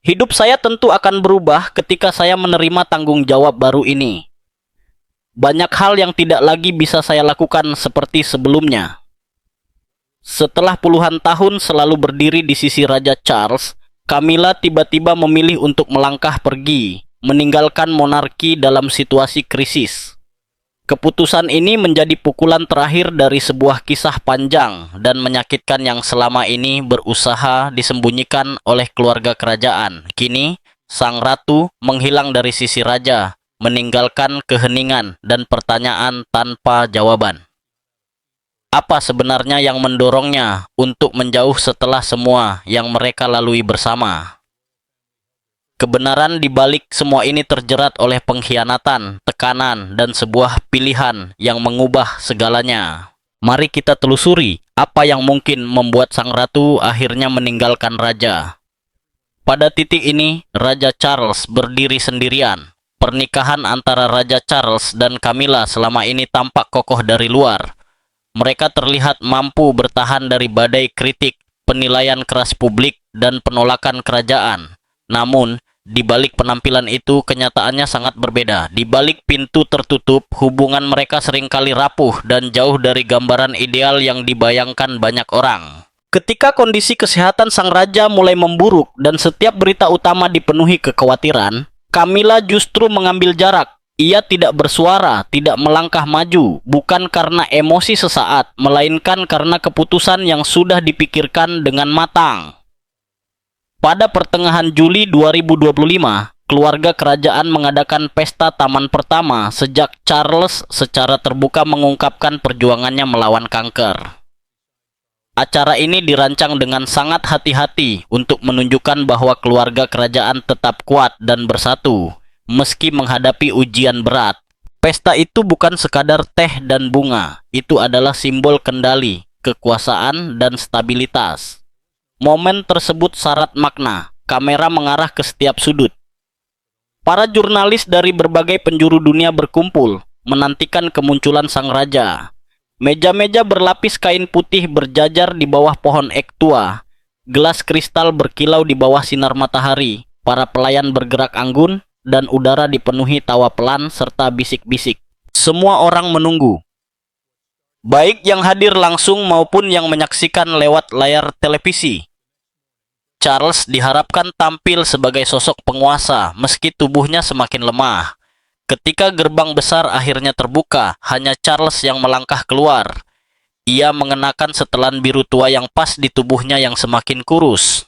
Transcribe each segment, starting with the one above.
Hidup saya tentu akan berubah ketika saya menerima tanggung jawab baru ini. Banyak hal yang tidak lagi bisa saya lakukan seperti sebelumnya. Setelah puluhan tahun selalu berdiri di sisi Raja Charles, Camilla tiba-tiba memilih untuk melangkah pergi, meninggalkan monarki dalam situasi krisis. Keputusan ini menjadi pukulan terakhir dari sebuah kisah panjang dan menyakitkan yang selama ini berusaha disembunyikan oleh keluarga kerajaan. Kini, sang ratu menghilang dari sisi raja, meninggalkan keheningan dan pertanyaan tanpa jawaban. Apa sebenarnya yang mendorongnya untuk menjauh setelah semua yang mereka lalui bersama? Kebenaran di balik semua ini terjerat oleh pengkhianatan, tekanan, dan sebuah pilihan yang mengubah segalanya. Mari kita telusuri apa yang mungkin membuat sang ratu akhirnya meninggalkan raja. Pada titik ini, Raja Charles berdiri sendirian. Pernikahan antara Raja Charles dan Camilla selama ini tampak kokoh dari luar. Mereka terlihat mampu bertahan dari badai kritik, penilaian keras publik, dan penolakan kerajaan. Namun, di balik penampilan itu, kenyataannya sangat berbeda. Di balik pintu tertutup, hubungan mereka seringkali rapuh dan jauh dari gambaran ideal yang dibayangkan banyak orang. Ketika kondisi kesehatan sang raja mulai memburuk dan setiap berita utama dipenuhi kekhawatiran, Camilla justru mengambil jarak. Ia tidak bersuara, tidak melangkah maju, bukan karena emosi sesaat, melainkan karena keputusan yang sudah dipikirkan dengan matang. Pada pertengahan Juli 2025, keluarga kerajaan mengadakan pesta taman pertama sejak Charles secara terbuka mengungkapkan perjuangannya melawan kanker. Acara ini dirancang dengan sangat hati-hati untuk menunjukkan bahwa keluarga kerajaan tetap kuat dan bersatu, meski menghadapi ujian berat. Pesta itu bukan sekadar teh dan bunga, itu adalah simbol kendali, kekuasaan, dan stabilitas. Momen tersebut syarat makna, kamera mengarah ke setiap sudut. Para jurnalis dari berbagai penjuru dunia berkumpul, menantikan kemunculan sang raja. Meja-meja berlapis kain putih berjajar di bawah pohon ek tua. Gelas kristal berkilau di bawah sinar matahari. Para pelayan bergerak anggun, dan udara dipenuhi tawa pelan serta bisik-bisik. Semua orang menunggu. Baik yang hadir langsung maupun yang menyaksikan lewat layar televisi. Charles diharapkan tampil sebagai sosok penguasa meski tubuhnya semakin lemah. Ketika gerbang besar akhirnya terbuka, hanya Charles yang melangkah keluar. Ia mengenakan setelan biru tua yang pas di tubuhnya yang semakin kurus.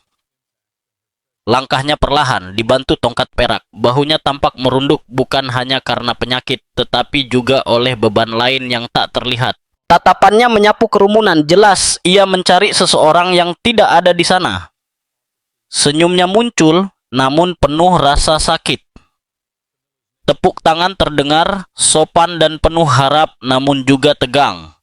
Langkahnya perlahan, dibantu tongkat perak. Bahunya tampak merunduk bukan hanya karena penyakit, tetapi juga oleh beban lain yang tak terlihat. Tatapannya menyapu kerumunan, jelas ia mencari seseorang yang tidak ada di sana. Senyumnya muncul, namun penuh rasa sakit. Tepuk tangan terdengar, sopan dan penuh harap, namun juga tegang.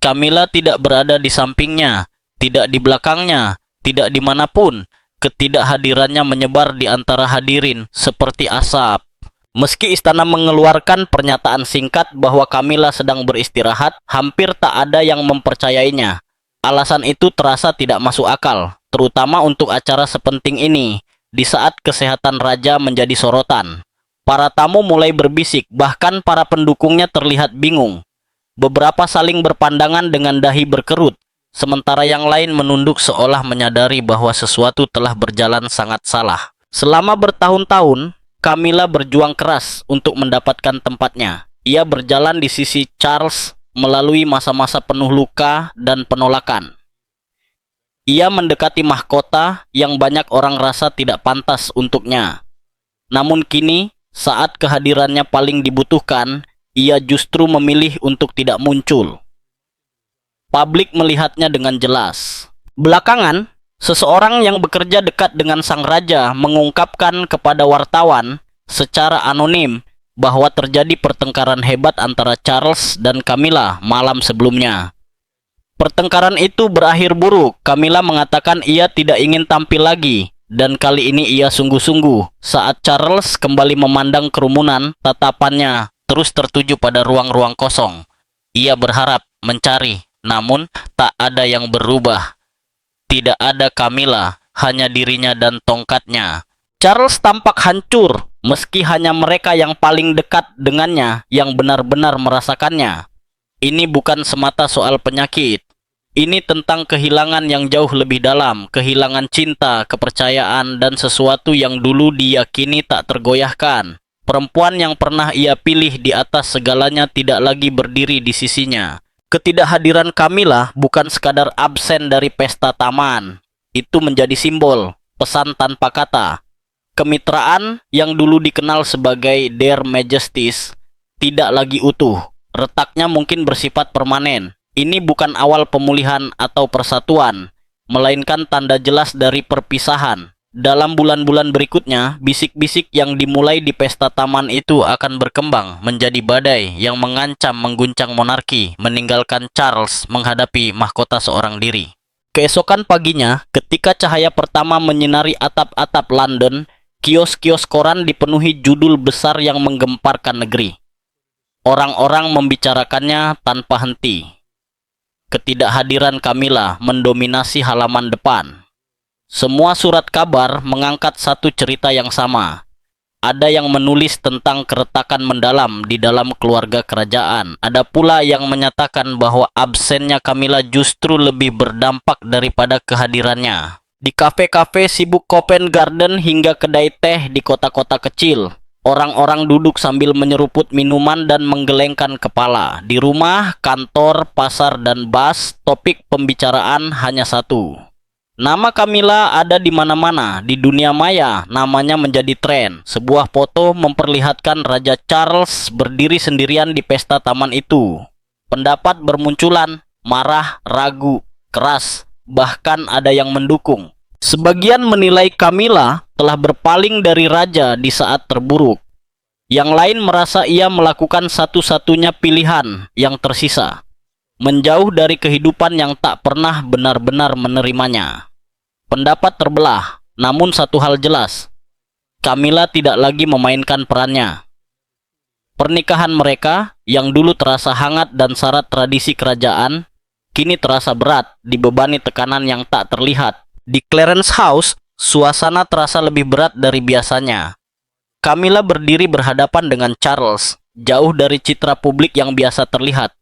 Camilla tidak berada di sampingnya, tidak di belakangnya, tidak dimanapun. Ketidakhadirannya menyebar di antara hadirin, seperti asap. Meski istana mengeluarkan pernyataan singkat bahwa Camilla sedang beristirahat, hampir tak ada yang mempercayainya. Alasan itu terasa tidak masuk akal, terutama untuk acara sepenting ini, di saat kesehatan raja menjadi sorotan. Para tamu mulai berbisik, bahkan para pendukungnya terlihat bingung. Beberapa saling berpandangan dengan dahi berkerut, sementara yang lain menunduk seolah menyadari bahwa sesuatu telah berjalan sangat salah. Selama bertahun-tahun, Camilla berjuang keras untuk mendapatkan tempatnya. Ia berjalan di sisi Charles melalui masa-masa penuh luka dan penolakan. Ia mendekati mahkota yang banyak orang rasa tidak pantas untuknya. Namun kini, saat kehadirannya paling dibutuhkan, ia justru memilih untuk tidak muncul. Publik melihatnya dengan jelas. Belakangan, seseorang yang bekerja dekat dengan sang raja mengungkapkan kepada wartawan secara anonim bahwa terjadi pertengkaran hebat antara Charles dan Camilla malam sebelumnya. Pertengkaran itu berakhir buruk. Camilla mengatakan ia tidak ingin tampil lagi, dan kali ini ia sungguh-sungguh. Saat Charles kembali memandang kerumunan, tatapannya terus tertuju pada ruang-ruang kosong. Ia berharap, mencari, namun tak ada yang berubah. Tidak ada Camilla, hanya dirinya dan tongkatnya. Charles tampak hancur, meski hanya mereka yang paling dekat dengannya yang benar-benar merasakannya. Ini bukan semata soal penyakit. Ini tentang kehilangan yang jauh lebih dalam, kehilangan cinta, kepercayaan, dan sesuatu yang dulu diyakini tak tergoyahkan. Perempuan yang pernah ia pilih di atas segalanya tidak lagi berdiri di sisinya. Ketidakhadiran Camilla bukan sekadar absen dari pesta taman. Itu menjadi simbol, pesan tanpa kata. Kemitraan yang dulu dikenal sebagai Their Majesties tidak lagi utuh. Retaknya mungkin bersifat permanen. Ini bukan awal pemulihan atau persatuan, melainkan tanda jelas dari perpisahan. Dalam bulan-bulan berikutnya, bisik-bisik yang dimulai di pesta taman itu akan berkembang menjadi badai yang mengancam mengguncang monarki, meninggalkan Charles menghadapi mahkota seorang diri. Keesokan paginya, ketika cahaya pertama menyinari atap-atap London, kios-kios koran dipenuhi judul besar yang menggemparkan negeri. Orang-orang membicarakannya tanpa henti. Ketidakhadiran Camilla mendominasi halaman depan. Semua surat kabar mengangkat satu cerita yang sama. Ada yang menulis tentang keretakan mendalam di dalam keluarga kerajaan. Ada pula yang menyatakan bahwa absennya Camilla justru lebih berdampak daripada kehadirannya. Di kafe-kafe sibuk Covent Garden hingga kedai teh di kota-kota kecil, orang-orang duduk sambil menyeruput minuman dan menggelengkan kepala. Di rumah, kantor, pasar, dan bus, topik pembicaraan hanya satu. Nama Camilla ada di mana-mana. Di dunia maya, namanya menjadi tren. Sebuah foto memperlihatkan Raja Charles berdiri sendirian di pesta taman itu. Pendapat bermunculan, marah, ragu, keras, bahkan ada yang mendukung. Sebagian menilai Camilla telah berpaling dari raja di saat terburuk. Yang lain merasa ia melakukan satu-satunya pilihan yang tersisa. Menjauh dari kehidupan yang tak pernah benar-benar menerimanya. Pendapat terbelah, namun satu hal jelas. Camilla tidak lagi memainkan perannya. Pernikahan mereka, yang dulu terasa hangat dan syarat tradisi kerajaan, kini terasa berat, dibebani tekanan yang tak terlihat. Di Clarence House, suasana terasa lebih berat dari biasanya. Camilla berdiri berhadapan dengan Charles, jauh dari citra publik yang biasa terlihat.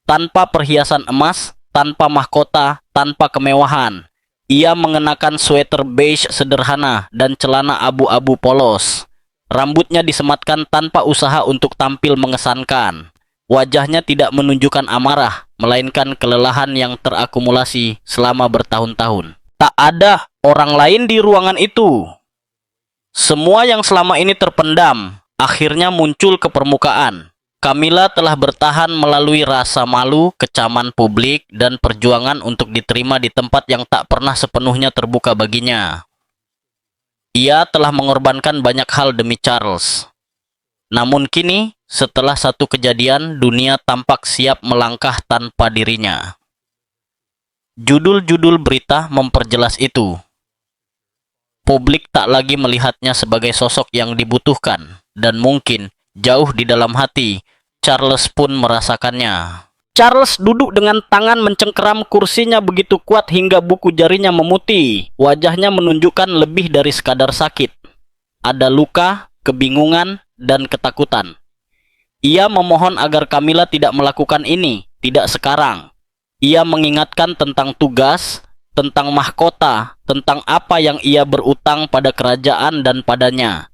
Tanpa perhiasan emas, tanpa mahkota, tanpa kemewahan. Ia mengenakan sweater beige sederhana dan celana abu-abu polos. Rambutnya disematkan tanpa usaha untuk tampil mengesankan. Wajahnya tidak menunjukkan amarah, melainkan kelelahan yang terakumulasi selama bertahun-tahun. Tak ada orang lain di ruangan itu. Semua yang selama ini terpendam, akhirnya muncul ke permukaan. Camilla telah bertahan melalui rasa malu, kecaman publik, dan perjuangan untuk diterima di tempat yang tak pernah sepenuhnya terbuka baginya. Ia telah mengorbankan banyak hal demi Charles. Namun kini, setelah satu kejadian, dunia tampak siap melangkah tanpa dirinya. Judul-judul berita memperjelas itu. Publik tak lagi melihatnya sebagai sosok yang dibutuhkan, dan mungkin jauh di dalam hati, Charles pun merasakannya. Charles duduk dengan tangan mencengkeram kursinya begitu kuat hingga buku jarinya memutih. Wajahnya menunjukkan lebih dari sekadar sakit. Ada luka, kebingungan, dan ketakutan. Ia memohon agar Camilla tidak melakukan ini, tidak sekarang. Ia mengingatkan tentang tugas, tentang mahkota, tentang apa yang ia berutang pada kerajaan dan padanya.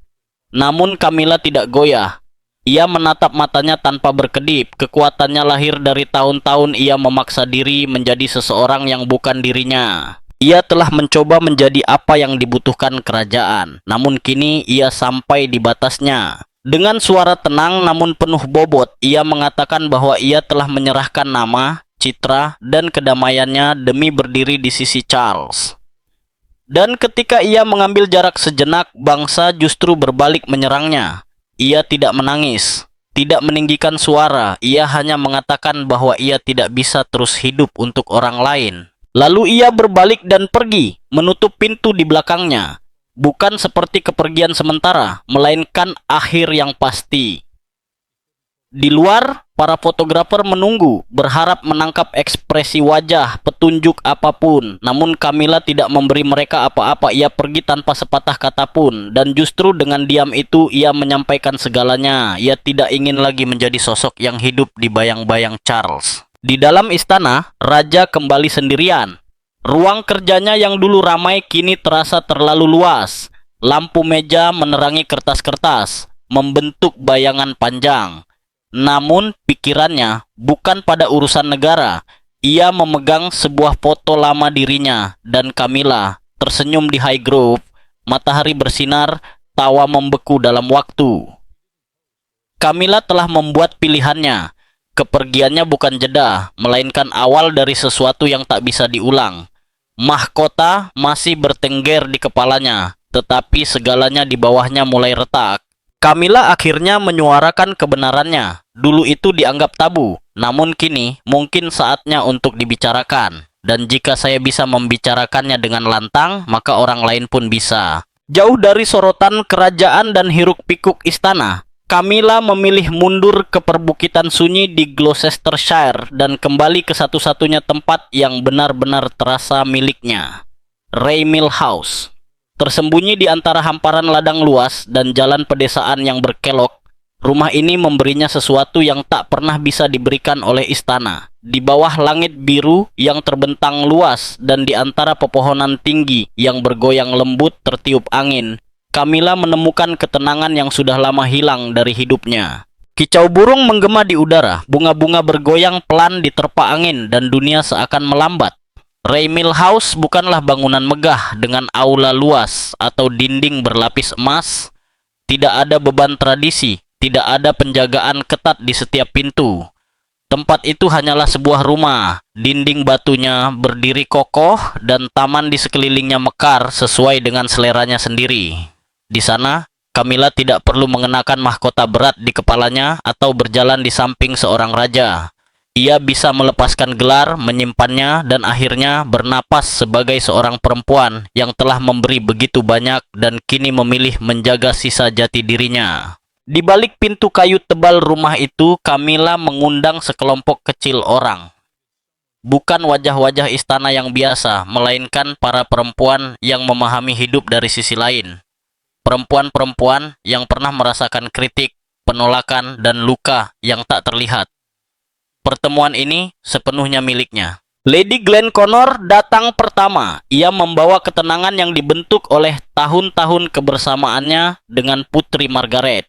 Namun Camilla tidak goyah. Ia menatap matanya tanpa berkedip. Kekuatannya lahir dari tahun-tahun ia memaksa diri menjadi seseorang yang bukan dirinya. Ia telah mencoba menjadi apa yang dibutuhkan kerajaan. Namun kini ia sampai di batasnya. Dengan suara tenang namun penuh bobot, ia mengatakan bahwa ia telah menyerahkan nama, citra, dan kedamaiannya demi berdiri di sisi Charles. Dan ketika ia mengambil jarak sejenak, bangsa justru berbalik menyerangnya. Ia tidak menangis, tidak meninggikan suara. Ia hanya mengatakan bahwa ia tidak bisa terus hidup untuk orang lain. Lalu ia berbalik dan pergi, menutup pintu di belakangnya. Bukan seperti kepergian sementara, melainkan akhir yang pasti. Di luar, para fotografer menunggu, berharap menangkap ekspresi wajah, petunjuk apapun. Namun Camilla tidak memberi mereka apa-apa. Ia pergi tanpa sepatah kata pun. Dan justru dengan diam itu, ia menyampaikan segalanya. Ia tidak ingin lagi menjadi sosok yang hidup di bayang-bayang Charles. Di dalam istana, Raja kembali sendirian. Ruang kerjanya yang dulu ramai kini terasa terlalu luas. Lampu meja menerangi kertas-kertas, membentuk bayangan panjang. Namun pikirannya bukan pada urusan negara. Ia memegang sebuah foto lama dirinya dan Camilla tersenyum di Highgrove. Matahari bersinar, tawa membeku dalam waktu. Camilla telah membuat pilihannya. Kepergiannya bukan jeda, melainkan awal dari sesuatu yang tak bisa diulang. Mahkota masih bertengger di kepalanya, tetapi segalanya di bawahnya mulai retak. Camilla akhirnya menyuarakan kebenarannya. Dulu itu dianggap tabu, namun kini mungkin saatnya untuk dibicarakan. Dan jika saya bisa membicarakannya dengan lantang, maka orang lain pun bisa. Jauh dari sorotan kerajaan dan hiruk-pikuk istana, Camilla memilih mundur ke perbukitan sunyi di Gloucestershire dan kembali ke satu-satunya tempat yang benar-benar terasa miliknya, Raymill House. Tersembunyi di antara hamparan ladang luas dan jalan pedesaan yang berkelok, rumah ini memberinya sesuatu yang tak pernah bisa diberikan oleh istana. Di bawah langit biru yang terbentang luas dan di antara pepohonan tinggi yang bergoyang lembut tertiup angin, Camilla menemukan ketenangan yang sudah lama hilang dari hidupnya. Kicau burung menggema di udara, bunga-bunga bergoyang pelan diterpa angin dan dunia seakan melambat. Raymill House bukanlah bangunan megah dengan aula luas atau dinding berlapis emas. Tidak ada beban tradisi, tidak ada penjagaan ketat di setiap pintu. Tempat itu hanyalah sebuah rumah. Dinding batunya berdiri kokoh dan taman di sekelilingnya mekar sesuai dengan seleranya sendiri. Di sana, Camilla tidak perlu mengenakan mahkota berat di kepalanya atau berjalan di samping seorang raja. Ia bisa melepaskan gelar, menyimpannya, dan akhirnya bernapas sebagai seorang perempuan yang telah memberi begitu banyak dan kini memilih menjaga sisa jati dirinya. Di balik pintu kayu tebal rumah itu, Camilla mengundang sekelompok kecil orang. Bukan wajah-wajah istana yang biasa, melainkan para perempuan yang memahami hidup dari sisi lain. Perempuan-perempuan yang pernah merasakan kritik, penolakan, dan luka yang tak terlihat. Pertemuan ini sepenuhnya miliknya. Lady Glenconor datang pertama. Ia membawa ketenangan yang dibentuk oleh tahun-tahun kebersamaannya dengan Putri Margaret.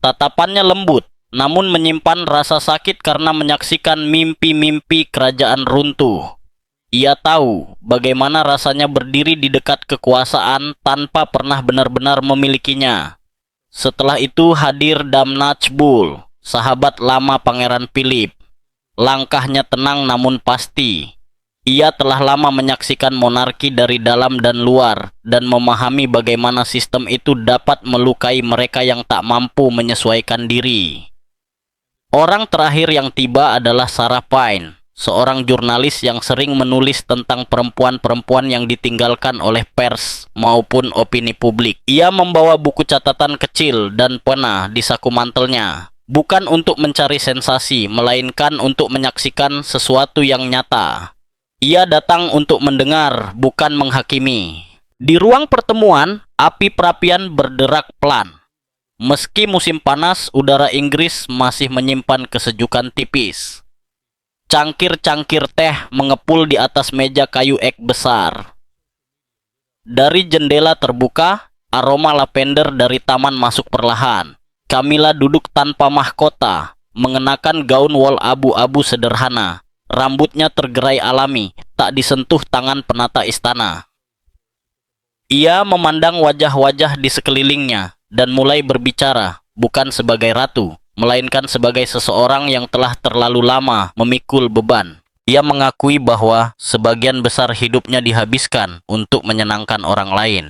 Tatapannya lembut, namun menyimpan rasa sakit karena menyaksikan mimpi-mimpi kerajaan runtuh. Ia tahu bagaimana rasanya berdiri di dekat kekuasaan tanpa pernah benar-benar memilikinya. Setelah itu hadir Dame Natchbull, sahabat lama Pangeran Philip. Langkahnya tenang namun pasti. Ia telah lama menyaksikan monarki dari dalam dan luar dan memahami bagaimana sistem itu dapat melukai mereka yang tak mampu menyesuaikan diri. Orang terakhir yang tiba adalah Sarah Pine, seorang jurnalis yang sering menulis tentang perempuan-perempuan yang ditinggalkan oleh pers maupun opini publik. Ia membawa buku catatan kecil dan pena di saku mantelnya. Bukan untuk mencari sensasi, melainkan untuk menyaksikan sesuatu yang nyata. Ia datang untuk mendengar, bukan menghakimi. Di ruang pertemuan, api perapian berderak pelan. Meski musim panas, udara Inggris masih menyimpan kesejukan tipis. Cangkir-cangkir teh mengepul di atas meja kayu ek besar. Dari jendela terbuka, aroma lavender dari taman masuk perlahan. Camilla duduk tanpa mahkota, mengenakan gaun wol abu-abu sederhana. Rambutnya tergerai alami, tak disentuh tangan penata istana. Ia memandang wajah-wajah di sekelilingnya dan mulai berbicara, bukan sebagai ratu, melainkan sebagai seseorang yang telah terlalu lama memikul beban. Ia mengakui bahwa sebagian besar hidupnya dihabiskan untuk menyenangkan orang lain.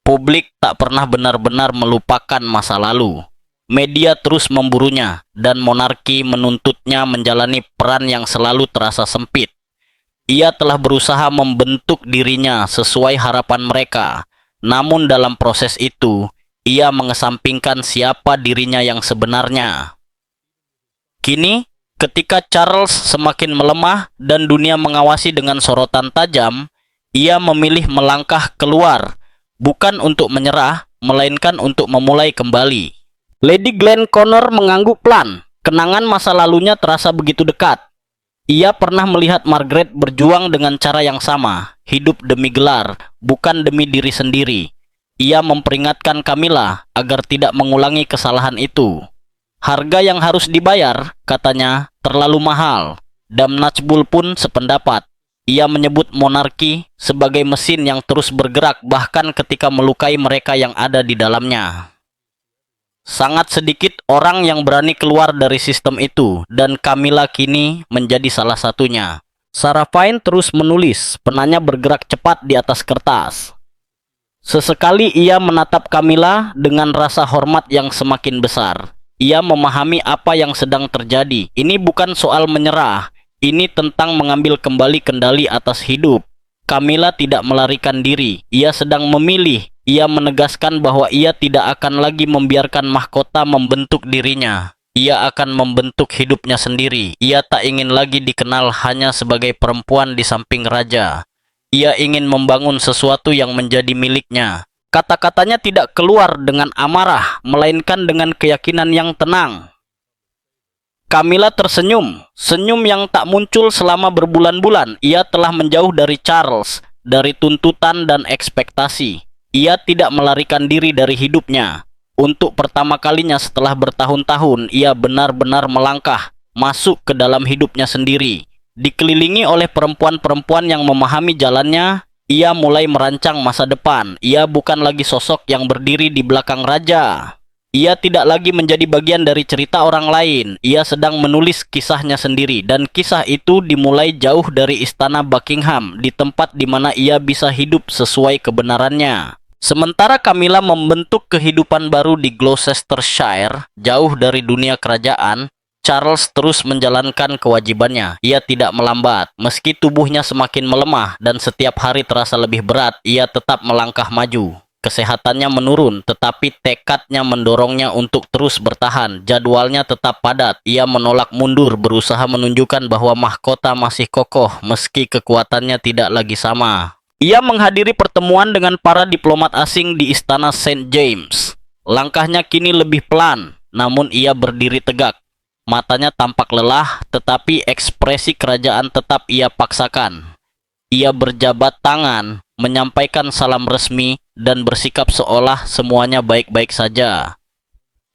Publik tak pernah benar-benar melupakan masa lalu. Media terus memburunya, dan monarki menuntutnya menjalani peran yang selalu terasa sempit. Ia telah berusaha membentuk dirinya sesuai harapan mereka, namun dalam proses itu, Ia mengesampingkan siapa dirinya yang sebenarnya. Kini, ketika Charles semakin melemah dan dunia mengawasi dengan sorotan tajam, ia memilih melangkah keluar, bukan untuk menyerah, melainkan untuk memulai kembali. Lady Glenconner mengangguk pelan. Kenangan masa lalunya terasa begitu dekat. Ia pernah melihat Margaret berjuang dengan cara yang sama, hidup demi gelar, bukan demi diri sendiri. Ia memperingatkan Camilla agar tidak mengulangi kesalahan itu. Harga yang harus dibayar, katanya, terlalu mahal. Dam Najbul pun sependapat. Ia menyebut monarki sebagai mesin yang terus bergerak bahkan ketika melukai mereka yang ada di dalamnya. Sangat sedikit orang yang berani keluar dari sistem itu, dan Camilla kini menjadi salah satunya. Sarah Fine terus menulis, penanya bergerak cepat di atas kertas. Sesekali ia menatap Camilla dengan rasa hormat yang semakin besar. Ia memahami apa yang sedang terjadi. Ini bukan soal menyerah. Ini tentang mengambil kembali kendali atas hidup. Camilla tidak melarikan diri. Ia sedang memilih. Ia menegaskan bahwa ia tidak akan lagi membiarkan mahkota membentuk dirinya. Ia akan membentuk hidupnya sendiri. Ia tak ingin lagi dikenal hanya sebagai perempuan di samping raja. Ia ingin membangun sesuatu yang menjadi miliknya. Kata-katanya tidak keluar dengan amarah, melainkan dengan keyakinan yang tenang. Camilla tersenyum, senyum yang tak muncul selama berbulan-bulan. Ia telah menjauh dari Charles, dari tuntutan dan ekspektasi. Ia tidak melarikan diri dari hidupnya. Untuk pertama kalinya setelah bertahun-tahun, ia benar-benar melangkah, masuk ke dalam hidupnya sendiri. Dikelilingi oleh perempuan-perempuan yang memahami jalannya, ia mulai merancang masa depan. Ia bukan lagi sosok yang berdiri di belakang raja. Ia tidak lagi menjadi bagian dari cerita orang lain. Ia sedang menulis kisahnya sendiri, dan kisah itu dimulai jauh dari istana Buckingham, di tempat di mana ia bisa hidup sesuai kebenarannya. Sementara Camilla membentuk kehidupan baru di Gloucestershire, jauh dari dunia kerajaan, Charles terus menjalankan kewajibannya. Ia tidak melambat. Meski tubuhnya semakin melemah dan setiap hari terasa lebih berat, ia tetap melangkah maju. Kesehatannya menurun, tetapi tekadnya mendorongnya untuk terus bertahan. Jadwalnya tetap padat. Ia menolak mundur, berusaha menunjukkan bahwa mahkota masih kokoh meski kekuatannya tidak lagi sama. Ia menghadiri pertemuan dengan para diplomat asing di Istana St. James. Langkahnya kini lebih pelan, namun ia berdiri tegak. Matanya tampak lelah, tetapi ekspresi kerajaan tetap ia paksakan. Ia berjabat tangan, menyampaikan salam resmi, dan bersikap seolah semuanya baik-baik saja.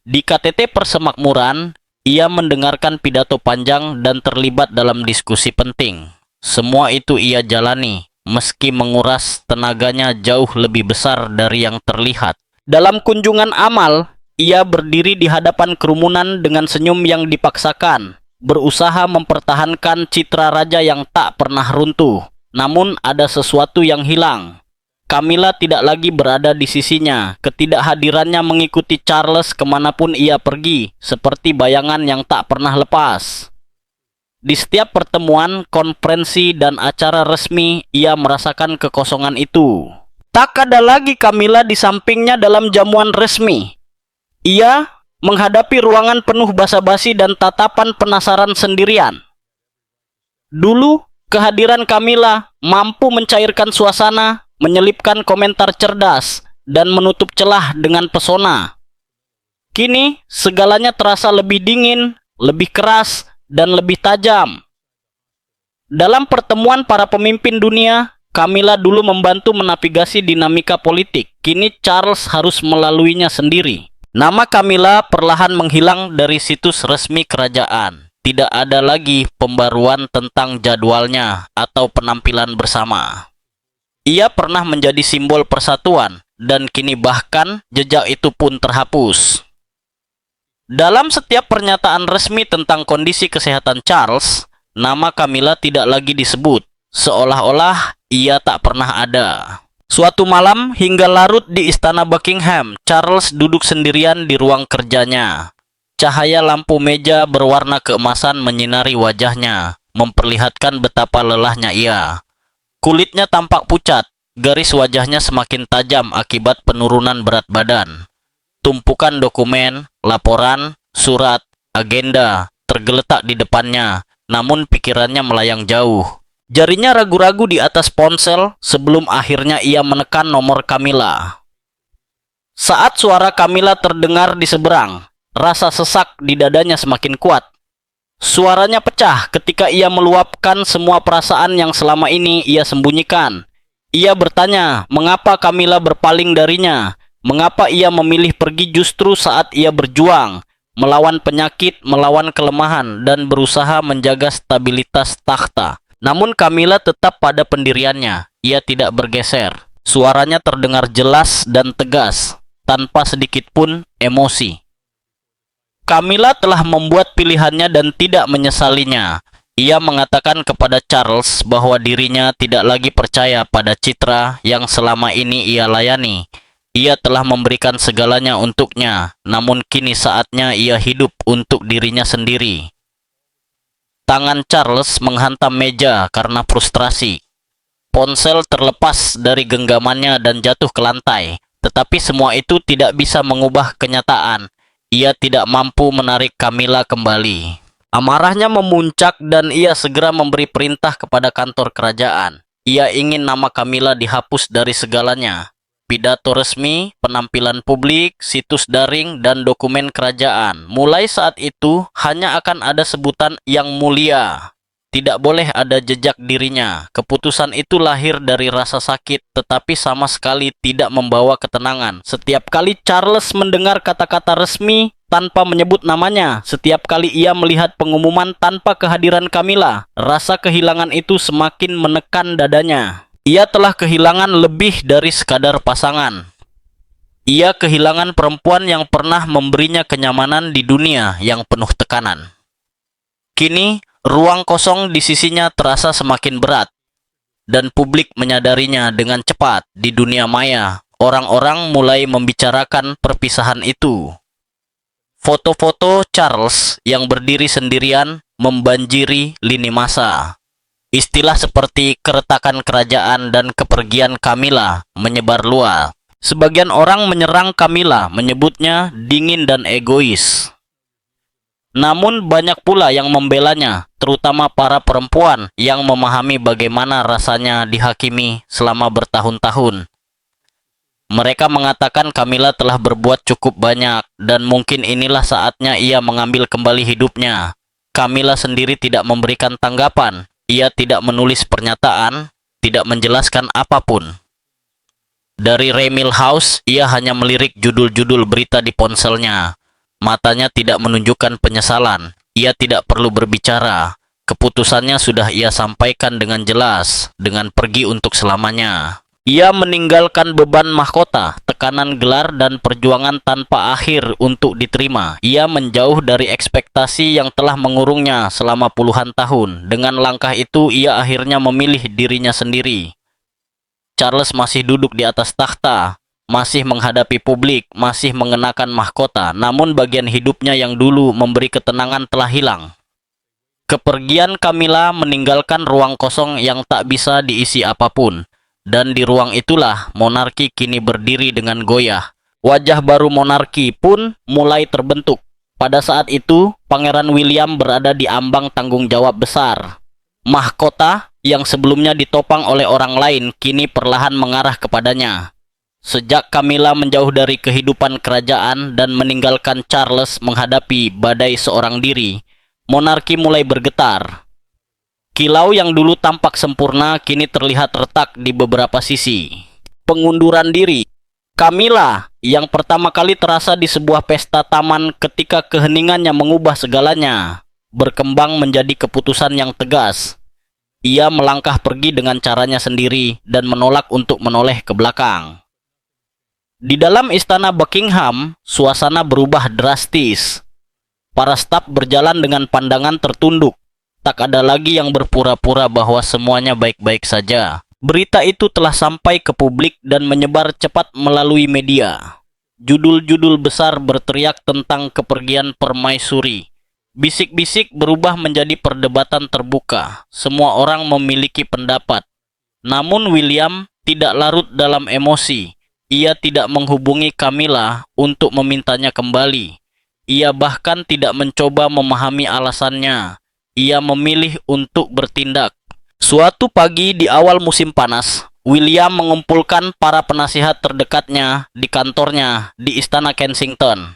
Di KTT Persemakmuran, ia mendengarkan pidato panjang dan terlibat dalam diskusi penting. Semua itu ia jalani, meski menguras tenaganya jauh lebih besar dari yang terlihat. Dalam kunjungan amal, ia berdiri di hadapan kerumunan dengan senyum yang dipaksakan, berusaha mempertahankan citra raja yang tak pernah runtuh. Namun ada sesuatu yang hilang. Camilla tidak lagi berada di sisinya. Ketidakhadirannya mengikuti Charles kemanapun ia pergi, seperti bayangan yang tak pernah lepas. Di setiap pertemuan, konferensi, dan acara resmi, ia merasakan kekosongan itu. Tak ada lagi Camilla di sampingnya dalam jamuan resmi. Ia menghadapi ruangan penuh basa-basi dan tatapan penasaran sendirian. Dulu, kehadiran Camilla mampu mencairkan suasana, menyelipkan komentar cerdas, dan menutup celah dengan pesona. Kini, segalanya terasa lebih dingin, lebih keras, dan lebih tajam. Dalam pertemuan para pemimpin dunia, Camilla dulu membantu menavigasi dinamika politik. Kini Charles harus melaluinya sendiri. Nama Camilla perlahan menghilang dari situs resmi kerajaan. Tidak ada lagi pembaruan tentang jadwalnya atau penampilan bersama. Ia pernah menjadi simbol persatuan, dan kini bahkan jejak itu pun terhapus. Dalam setiap pernyataan resmi tentang kondisi kesehatan Charles, nama Camilla tidak lagi disebut, seolah-olah ia tak pernah ada. Suatu malam hingga larut di istana Buckingham, Charles duduk sendirian di ruang kerjanya. Cahaya lampu meja berwarna keemasan menyinari wajahnya, memperlihatkan betapa lelahnya ia. Kulitnya tampak pucat, garis wajahnya semakin tajam akibat penurunan berat badan. Tumpukan dokumen, laporan, surat, agenda tergeletak di depannya, namun pikirannya melayang jauh. Jarinya ragu-ragu di atas ponsel sebelum akhirnya ia menekan nomor Kamila. Saat suara Kamila terdengar di seberang, rasa sesak di dadanya semakin kuat. Suaranya pecah ketika ia meluapkan semua perasaan yang selama ini ia sembunyikan. Ia bertanya, mengapa Kamila berpaling darinya? Mengapa ia memilih pergi justru saat ia berjuang, melawan penyakit, melawan kelemahan, dan berusaha menjaga stabilitas takhta. Namun Kamila tetap pada pendiriannya. Ia tidak bergeser. Suaranya terdengar jelas dan tegas, tanpa sedikit pun emosi. Kamila telah membuat pilihannya dan tidak menyesalinya. Ia mengatakan kepada Charles bahwa dirinya tidak lagi percaya pada Citra yang selama ini ia layani. Ia telah memberikan segalanya untuknya, namun kini saatnya ia hidup untuk dirinya sendiri. Tangan Charles menghantam meja karena frustrasi. Ponsel terlepas dari genggamannya dan jatuh ke lantai, tetapi semua itu tidak bisa mengubah kenyataan. Ia tidak mampu menarik Kamila kembali. Amarahnya memuncak dan ia segera memberi perintah kepada kantor kerajaan. Ia ingin nama Kamila dihapus dari segalanya. Pidato resmi, penampilan publik, situs daring, dan dokumen kerajaan. Mulai saat itu, hanya akan ada sebutan yang mulia. Tidak boleh ada jejak dirinya. Keputusan itu lahir dari rasa sakit, tetapi sama sekali tidak membawa ketenangan. Setiap kali Charles mendengar kata-kata resmi tanpa menyebut namanya, setiap kali ia melihat pengumuman tanpa kehadiran Kamila, rasa kehilangan itu semakin menekan dadanya. Ia telah kehilangan lebih dari sekadar pasangan. Ia kehilangan perempuan yang pernah memberinya kenyamanan di dunia yang penuh tekanan. Kini, ruang kosong di sisinya terasa semakin berat, dan publik menyadarinya dengan cepat. Di dunia maya, orang-orang mulai membicarakan perpisahan itu. Foto-foto Charles yang berdiri sendirian membanjiri lini masa. Istilah seperti keretakan kerajaan dan kepergian Kamila menyebar luas. Sebagian orang menyerang Kamila, menyebutnya dingin dan egois. Namun banyak pula yang membelanya, terutama para perempuan yang memahami bagaimana rasanya dihakimi selama bertahun-tahun. Mereka mengatakan Kamila telah berbuat cukup banyak dan mungkin inilah saatnya ia mengambil kembali hidupnya. Kamila sendiri tidak memberikan tanggapan. Ia tidak menulis pernyataan, tidak menjelaskan apapun. Dari Remil House, ia hanya melirik judul-judul berita di ponselnya. Matanya tidak menunjukkan penyesalan. Ia tidak perlu berbicara. Keputusannya sudah ia sampaikan dengan jelas, dengan pergi untuk selamanya. Ia meninggalkan beban mahkota, tekanan gelar, dan perjuangan tanpa akhir untuk diterima. Ia menjauh dari ekspektasi yang telah mengurungnya selama puluhan tahun. Dengan langkah itu, ia akhirnya memilih dirinya sendiri. Charles masih duduk di atas takhta, masih menghadapi publik, masih mengenakan mahkota, namun bagian hidupnya yang dulu memberi ketenangan telah hilang. Kepergian Kamila meninggalkan ruang kosong yang tak bisa diisi apapun. Dan di ruang itulah monarki kini berdiri dengan goyah. Wajah baru monarki pun mulai terbentuk. Pada saat itu, Pangeran William berada di ambang tanggung jawab besar. Mahkota yang sebelumnya ditopang oleh orang lain kini perlahan mengarah kepadanya. Sejak Kamila menjauh dari kehidupan kerajaan dan meninggalkan Charles menghadapi badai seorang diri, monarki mulai bergetar. Kilau yang dulu tampak sempurna kini terlihat retak di beberapa sisi. Pengunduran diri. Kamila yang pertama kali terasa di sebuah pesta taman ketika keheningannya mengubah segalanya, berkembang menjadi keputusan yang tegas. Ia melangkah pergi dengan caranya sendiri dan menolak untuk menoleh ke belakang. Di dalam istana Buckingham, suasana berubah drastis. Para staf berjalan dengan pandangan tertunduk. Tak ada lagi yang berpura-pura bahwa semuanya baik-baik saja. Berita itu telah sampai ke publik dan menyebar cepat melalui media. Judul-judul besar berteriak tentang kepergian permaisuri. Bisik-bisik berubah menjadi perdebatan terbuka. Semua orang memiliki pendapat. Namun William tidak larut dalam emosi. Ia tidak menghubungi Camilla untuk memintanya kembali. Ia bahkan tidak mencoba memahami alasannya. Ia memilih untuk bertindak. Suatu pagi di awal musim panas, William mengumpulkan para penasihat terdekatnya di kantornya di Istana Kensington.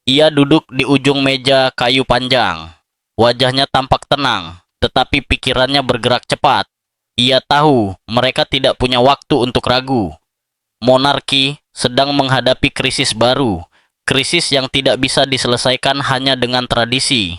Ia duduk di ujung meja kayu panjang. Wajahnya tampak tenang, tetapi pikirannya bergerak cepat. Ia tahu mereka tidak punya waktu untuk ragu. Monarki sedang menghadapi krisis baru, krisis yang tidak bisa diselesaikan hanya dengan tradisi.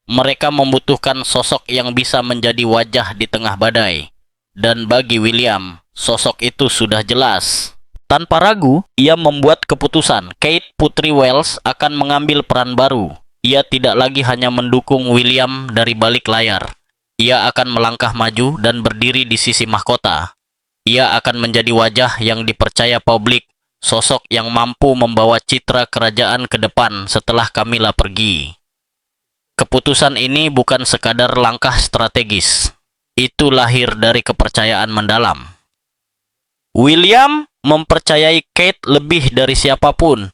Mereka membutuhkan sosok yang bisa menjadi wajah di tengah badai. Dan bagi William, sosok itu sudah jelas. Tanpa ragu, ia membuat keputusan. Kate Putri Wales akan mengambil peran baru. Ia tidak lagi hanya mendukung William dari balik layar. Ia akan melangkah maju dan berdiri di sisi mahkota. Ia akan menjadi wajah yang dipercaya publik, sosok yang mampu membawa citra kerajaan ke depan setelah Camilla pergi. Keputusan ini bukan sekadar langkah strategis. Itu lahir dari kepercayaan mendalam. William mempercayai Kate lebih dari siapapun.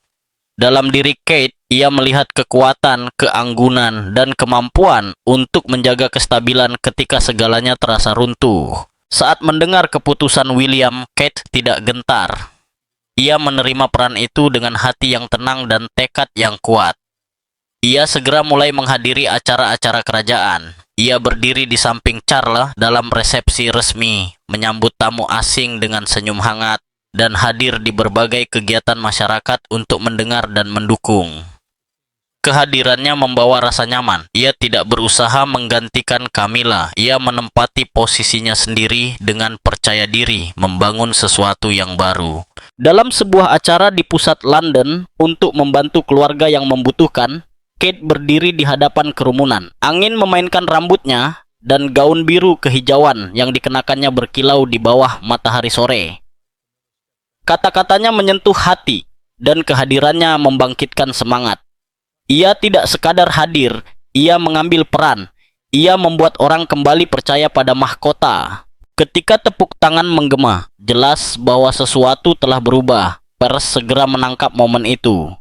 Dalam diri Kate, ia melihat kekuatan, keanggunan, dan kemampuan untuk menjaga kestabilan ketika segalanya terasa runtuh. Saat mendengar keputusan William, Kate tidak gentar. Ia menerima peran itu dengan hati yang tenang dan tekad yang kuat. Ia segera mulai menghadiri acara-acara kerajaan. Ia berdiri di samping Charles dalam resepsi resmi, menyambut tamu asing dengan senyum hangat, dan hadir di berbagai kegiatan masyarakat untuk mendengar dan mendukung. Kehadirannya membawa rasa nyaman. Ia tidak berusaha menggantikan Camilla. Ia menempati posisinya sendiri dengan percaya diri membangun sesuatu yang baru. Dalam sebuah acara di pusat London untuk membantu keluarga yang membutuhkan, Kate berdiri di hadapan kerumunan. Angin memainkan rambutnya dan gaun biru kehijauan yang dikenakannya berkilau di bawah matahari sore. Kata-katanya menyentuh hati dan kehadirannya membangkitkan semangat. Ia tidak sekadar hadir, ia mengambil peran. Ia membuat orang kembali percaya pada mahkota. Ketika tepuk tangan menggema, jelas bahwa sesuatu telah berubah. Pers segera menangkap momen itu.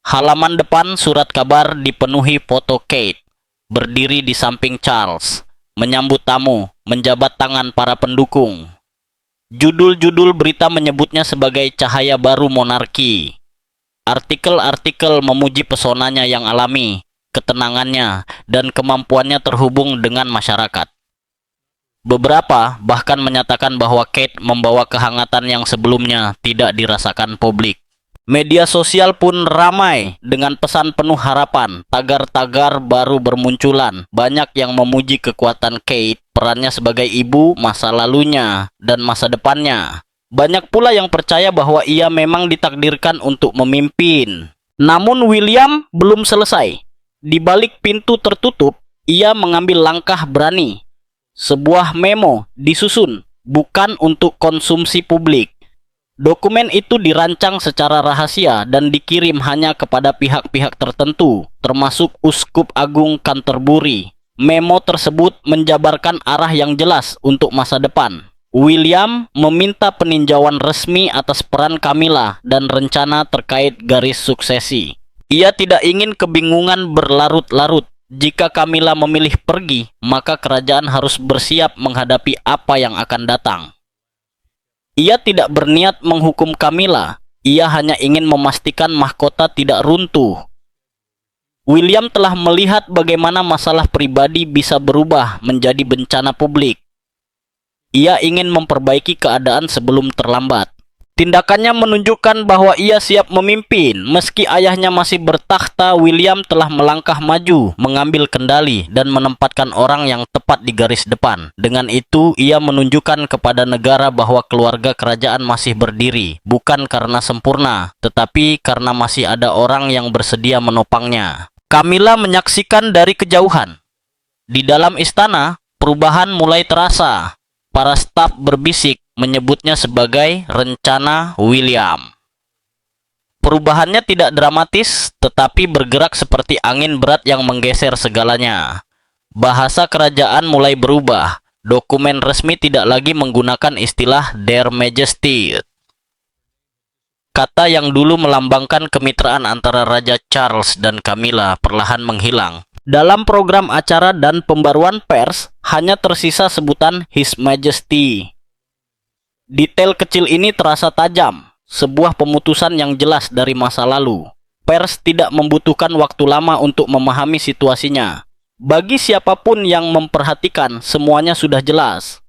Halaman depan surat kabar dipenuhi foto Kate, berdiri di samping Charles, menyambut tamu, menjabat tangan para pendukung. Judul-judul berita menyebutnya sebagai cahaya baru monarki. Artikel-artikel memuji pesonanya yang alami, ketenangannya, dan kemampuannya terhubung dengan masyarakat. Beberapa bahkan menyatakan bahwa Kate membawa kehangatan yang sebelumnya tidak dirasakan publik. Media sosial pun ramai dengan pesan penuh harapan. Tagar-tagar baru bermunculan. Banyak yang memuji kekuatan Kate, perannya sebagai ibu, masa lalunya, dan masa depannya. Banyak pula yang percaya bahwa ia memang ditakdirkan untuk memimpin. Namun William belum selesai. Di balik pintu tertutup, ia mengambil langkah berani. Sebuah memo disusun, bukan untuk konsumsi publik. Dokumen itu dirancang secara rahasia dan dikirim hanya kepada pihak-pihak tertentu, termasuk Uskup Agung Canterbury. Memo tersebut menjabarkan arah yang jelas untuk masa depan. William meminta peninjauan resmi atas peran Camilla dan rencana terkait garis suksesi. Ia tidak ingin kebingungan berlarut-larut. Jika Camilla memilih pergi, maka kerajaan harus bersiap menghadapi apa yang akan datang. Ia tidak berniat menghukum Camilla. Ia hanya ingin memastikan mahkota tidak runtuh. William telah melihat bagaimana masalah pribadi bisa berubah menjadi bencana publik. Ia ingin memperbaiki keadaan sebelum terlambat. Tindakannya menunjukkan bahwa ia siap memimpin. Meski ayahnya masih bertakhta, William telah melangkah maju, mengambil kendali, dan menempatkan orang yang tepat di garis depan. Dengan itu, ia menunjukkan kepada negara bahwa keluarga kerajaan masih berdiri, bukan karena sempurna, tetapi karena masih ada orang yang bersedia menopangnya. Camilla menyaksikan dari kejauhan. Di dalam istana, perubahan mulai terasa. Para staf berbisik menyebutnya sebagai rencana William. Perubahannya tidak dramatis, tetapi bergerak seperti angin berat yang menggeser segalanya. Bahasa kerajaan mulai berubah. Dokumen resmi tidak lagi menggunakan istilah Their Majesty. Kata yang dulu melambangkan kemitraan antara Raja Charles dan Camilla perlahan menghilang. Dalam program acara dan pembaruan pers, hanya tersisa sebutan His Majesty. Detail kecil ini terasa tajam, sebuah pemutusan yang jelas dari masa lalu. Pers tidak membutuhkan waktu lama untuk memahami situasinya. Bagi siapapun yang memperhatikan, semuanya sudah jelas.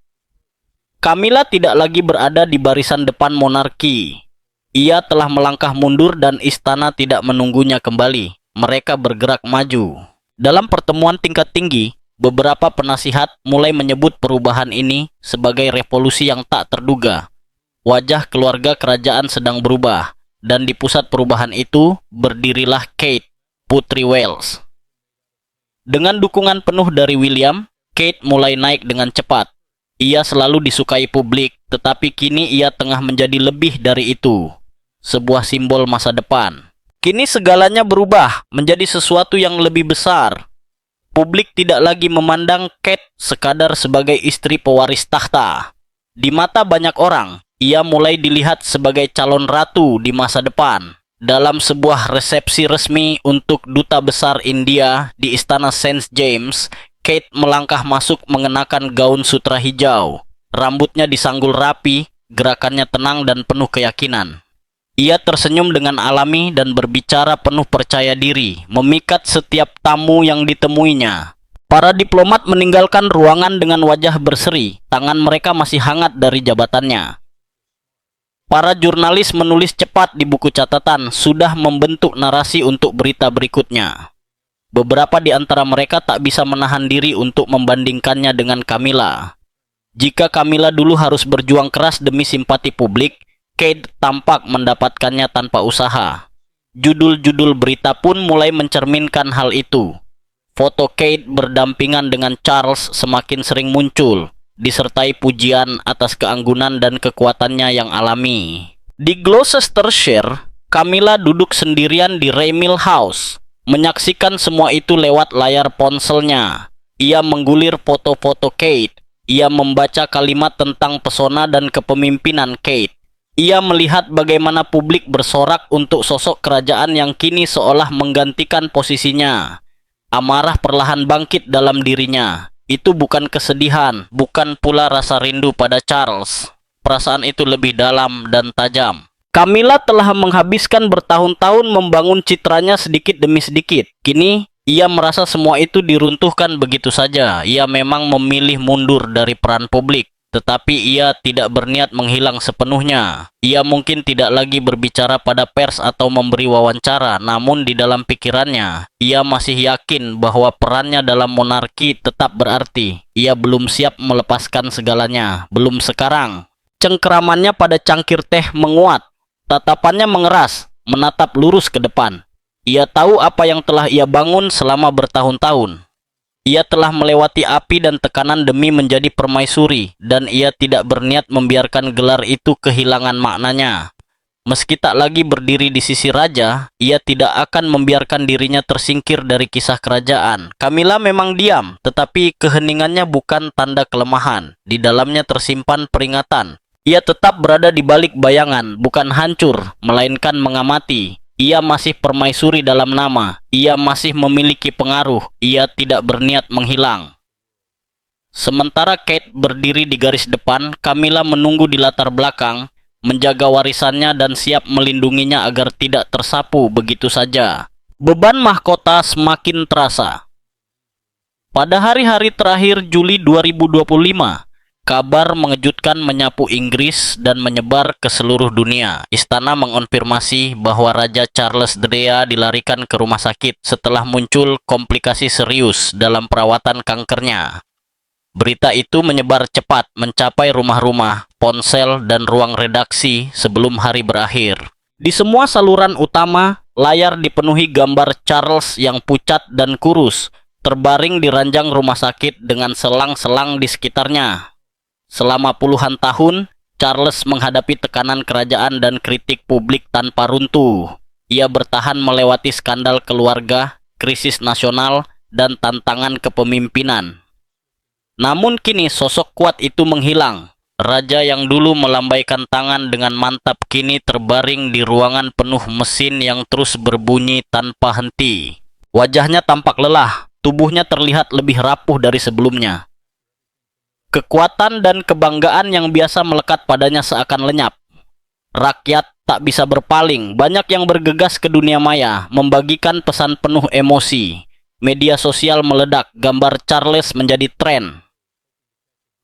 Camilla tidak lagi berada di barisan depan monarki. Ia telah melangkah mundur dan istana tidak menunggunya kembali. Mereka bergerak maju. Dalam pertemuan tingkat tinggi, beberapa penasihat mulai menyebut perubahan ini sebagai revolusi yang tak terduga. Wajah keluarga kerajaan sedang berubah, dan di pusat perubahan itu berdirilah Kate, Putri Wales. Dengan dukungan penuh dari William, Kate mulai naik dengan cepat. Ia selalu disukai publik, tetapi kini ia tengah menjadi lebih dari itu. Sebuah simbol masa depan. Kini segalanya berubah menjadi sesuatu yang lebih besar. Publik tidak lagi memandang Kate sekadar sebagai istri pewaris tahta. Di mata banyak orang, ia mulai dilihat sebagai calon ratu di masa depan. Dalam sebuah resepsi resmi untuk Duta Besar India di Istana St. James, Kate melangkah masuk mengenakan gaun sutra hijau. Rambutnya disanggul rapi, gerakannya tenang dan penuh keyakinan. Ia tersenyum dengan alami dan berbicara penuh percaya diri, memikat setiap tamu yang ditemuinya. Para diplomat meninggalkan ruangan dengan wajah berseri, tangan mereka masih hangat dari jabatannya. Para jurnalis menulis cepat di buku catatan, sudah membentuk narasi untuk berita berikutnya. Beberapa di antara mereka tak bisa menahan diri untuk membandingkannya dengan Camilla. Jika Camilla dulu harus berjuang keras demi simpati publik, Kate tampak mendapatkannya tanpa usaha. Judul-judul berita pun mulai mencerminkan hal itu. Foto Kate berdampingan dengan Charles semakin sering muncul, disertai pujian atas keanggunan dan kekuatannya yang alami. Di Gloucestershire, Camilla duduk sendirian di Raymil House, menyaksikan semua itu lewat layar ponselnya. Ia menggulir foto-foto Kate. Ia membaca kalimat tentang pesona dan kepemimpinan Kate. Ia melihat bagaimana publik bersorak untuk sosok kerajaan yang kini seolah menggantikan posisinya. Amarah perlahan bangkit dalam dirinya. Itu bukan kesedihan, bukan pula rasa rindu pada Charles. Perasaan itu lebih dalam dan tajam. Camilla telah menghabiskan bertahun-tahun membangun citranya sedikit demi sedikit. Kini, ia merasa semua itu diruntuhkan begitu saja. Ia memang memilih mundur dari peran publik. Tetapi ia tidak berniat menghilang sepenuhnya. Ia mungkin tidak lagi berbicara pada pers atau memberi wawancara, namun di dalam pikirannya, ia masih yakin bahwa perannya dalam monarki tetap berarti. Ia belum siap melepaskan segalanya, belum sekarang. Cengkeramannya pada cangkir teh menguat, tatapannya mengeras, menatap lurus ke depan. Ia tahu apa yang telah ia bangun selama bertahun-tahun. Ia telah melewati api dan tekanan demi menjadi permaisuri, dan ia tidak berniat membiarkan gelar itu kehilangan maknanya. Meski tak lagi berdiri di sisi raja, ia tidak akan membiarkan dirinya tersingkir dari kisah kerajaan. Camilla memang diam, tetapi keheningannya bukan tanda kelemahan. Di dalamnya tersimpan peringatan. Ia tetap berada di balik bayangan, bukan hancur, melainkan mengamati. Ia masih permaisuri dalam nama. Ia masih memiliki pengaruh. Ia tidak berniat menghilang. Sementara Kate berdiri di garis depan, Camilla menunggu di latar belakang, menjaga warisannya dan siap melindunginya agar tidak tersapu begitu saja. Beban mahkota semakin terasa. Pada hari-hari terakhir Juli 2025, kabar mengejutkan menyapu Inggris dan menyebar ke seluruh dunia. Istana mengonfirmasi bahwa Raja Charles III dilarikan ke rumah sakit setelah muncul komplikasi serius dalam perawatan kankernya. Berita itu menyebar cepat mencapai rumah-rumah, ponsel, dan ruang redaksi sebelum hari berakhir. Di semua saluran utama, layar dipenuhi gambar Charles yang pucat dan kurus, terbaring di ranjang rumah sakit dengan selang-selang di sekitarnya. Selama puluhan tahun, Charles menghadapi tekanan kerajaan dan kritik publik tanpa runtuh. Ia bertahan melewati skandal keluarga, krisis nasional, dan tantangan kepemimpinan. Namun kini sosok kuat itu menghilang. Raja yang dulu melambaikan tangan dengan mantap kini terbaring di ruangan penuh mesin yang terus berbunyi tanpa henti. Wajahnya tampak lelah, tubuhnya terlihat lebih rapuh dari sebelumnya. Kekuatan dan kebanggaan yang biasa melekat padanya seakan lenyap. Rakyat tak bisa berpaling, banyak yang bergegas ke dunia maya, membagikan pesan penuh emosi. Media sosial meledak, gambar Charles menjadi tren.